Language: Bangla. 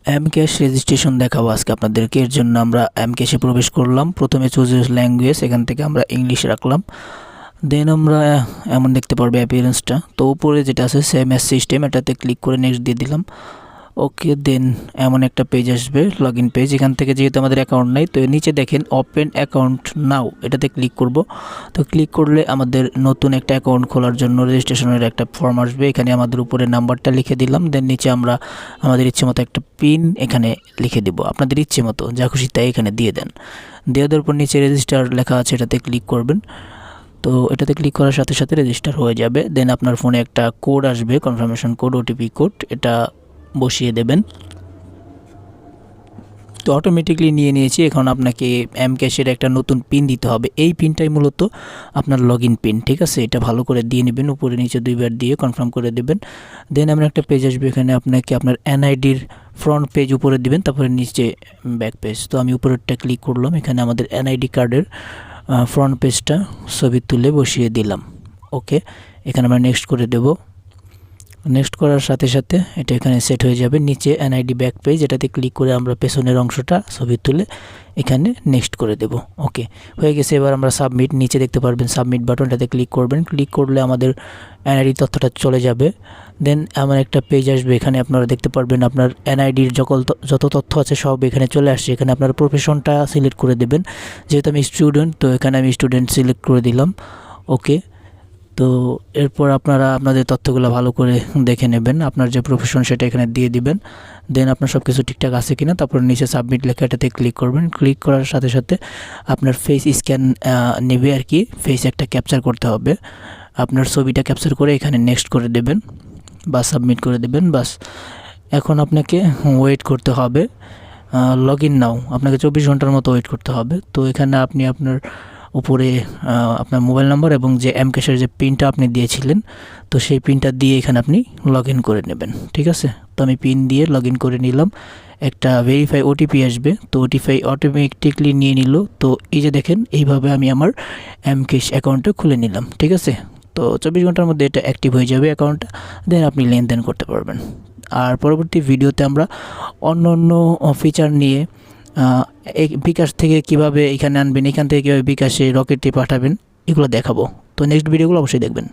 এমক্যাশ রেজিস্ট্রেশন দেখাবো আজকে আপনাদেরকে। এর জন্য আমরা এমক্যাশে প্রবেশ করলাম। প্রথমে চুজ ল্যাঙ্গুয়েজ, এখান থেকে আমরা ইংলিশ রাখলাম। দেন আমরা এমন দেখতে পারবো অ্যাপিয়ারেন্সটা। তো উপরে যেটা আছে সেম এস সিস্টেম, এটাতে ক্লিক করে নেক্সট দিয়ে দিলাম। ওকে, দেন এমন একটা পেজ আসবে, লগ ইন পেজ। এখান থেকে যেহেতু আমাদের অ্যাকাউন্ট নাই, তো নিচে দেখেন ওপেন অ্যাকাউন্ট নাও, এটাতে ক্লিক করব। তো ক্লিক করলে আমাদের নতুন একটা অ্যাকাউন্ট খোলার জন্য রেজিস্ট্রেশনের একটা ফর্ম আসবে। এখানে আমাদের উপরে নাম্বারটা লিখে দিলাম। দেন নিচে আমরা আমাদের ইচ্ছে মতো একটা পিন এখানে লিখে দেব। আপনাদের ইচ্ছে মতো যা খুশি তাই এখানে দিয়ে দেন। দেওয়ার পর নিচে রেজিস্টার লেখা আছে, এটাতে ক্লিক করবেন। তো এটাতে ক্লিক করার সাথে সাথে রেজিস্টার হয়ে যাবে। দেন আপনার ফোনে একটা কোড আসবে, কনফার্মেশন কোড, ওটিপি কোড, এটা বসিয়ে দেবেন। তো অটোমেটিকলি নিয়েছি। এখন আপনাকে এমক্যাশের একটা নতুন পিন দিতে হবে। এই পিনটাই মূলত আপনার লগ ইন পিন, ঠিক আছে? এটা ভালো করে দিয়ে নেবেন, উপরে নিচে দুইবার দিয়ে কনফার্ম করে দেবেন। দেন আমরা একটা পেজ আসবে, এখানে আপনাকে আপনার এনআইডির ফ্রন্ট পেজ উপরে দিবেন, তারপরে নিচে ব্যাক পেজ। তো আমি উপরেরটা ক্লিক করলাম, এখানে আমাদের এনআইডি কার্ডের ফ্রন্ট পেজটা ছবি তুলে বসিয়ে দিলাম। ওকে, এখানে আমরা নেক্সট করে দেব। নেক্সট করার সাথে সাথে এটা এখানে সেট হয়ে যাবে। নিচে এনআইডি ব্যাক পেজ, এটাতে ক্লিক করে আমরা পেছনের অংশটা ছবি তুলে এখানে নেক্সট করে দেব। ওকে, হয়ে গেছে। এবার আমরা সাবমিট, নিচে দেখতে পারবেন সাবমিট বাটনটাতে ক্লিক করবেন। ক্লিক করলে আমাদের এনআইডি তথ্যটা চলে যাবে। দেন এমন একটা পেজ আসবে, এখানে আপনারা দেখতে পারবেন আপনার এনআইডির যত তথ্য আছে সব এখানে চলে আসছে। এখানে আপনার প্রফেশনটা সিলেক্ট করে দেবেন। যেহেতু আমি স্টুডেন্ট, তো এখানে আমি স্টুডেন্ট সিলেক্ট করে দিলাম। ওকে, তো এরপর আপনারা আপনাদের তথ্যগুলো ভালো করে দেখে নেবেন। আপনার যে প্রফেশন সেটা এখানে দিয়ে দিবেন। দেন আপনার সব কিছু ঠিকঠাক আছে কিনা, তারপর নিচে সাবমিট লেখা, এটাতে ক্লিক করবেন। ক্লিক করার সাথে সাথে আপনার ফেস স্ক্যান নেবে আর কি। ফেস একটা ক্যাপচার করতে হবে, আপনার ছবিটা ক্যাপচার করে এখানে নেক্সট করে দেবেন বা সাবমিট করে দেবেন। বাস, এখন আপনাকে ওয়েট করতে হবে। লগ ইন নাও, আপনাকে 24 ঘন্টার মতো ওয়েট করতে হবে। তো এখানে আপনি আপনার উপরে আপনার মোবাইল নাম্বার এবং যে এমক্যাশের যে পিনটা আপনি দিয়েছিলেন, তো সেই পিনটা দিয়ে এখানে আপনি লগ ইন করে নেবেন, ঠিক আছে? তো আমি পিন দিয়ে লগ ইন করে নিলাম। একটা ভেরিফাই ওটিপি আসবে, তো ওটিপি অটোমেটিকলি নিয়ে নিল। তো এই যে দেখেন, এইভাবে আমি আমার এমক্যাশ অ্যাকাউন্টটা খুলে নিলাম, ঠিক আছে? তো 24 ঘন্টার মধ্যে এটা অ্যাক্টিভ হয়ে যাবে অ্যাকাউন্টটা। দেন আপনি লেনদেন করতে পারবেন। আর পরবর্তী ভিডিওতে আমরা অন্য অন্য ফিচার নিয়ে বিকাশ থেকে কিভাবে এখানে আনবেন, এখান থেকে কীভাবে বিকাশে রকেটে পাঠাবেন, এগুলো দেখাবো। তো নেক্সট ভিডিওগুলো অবশ্যই দেখবেন।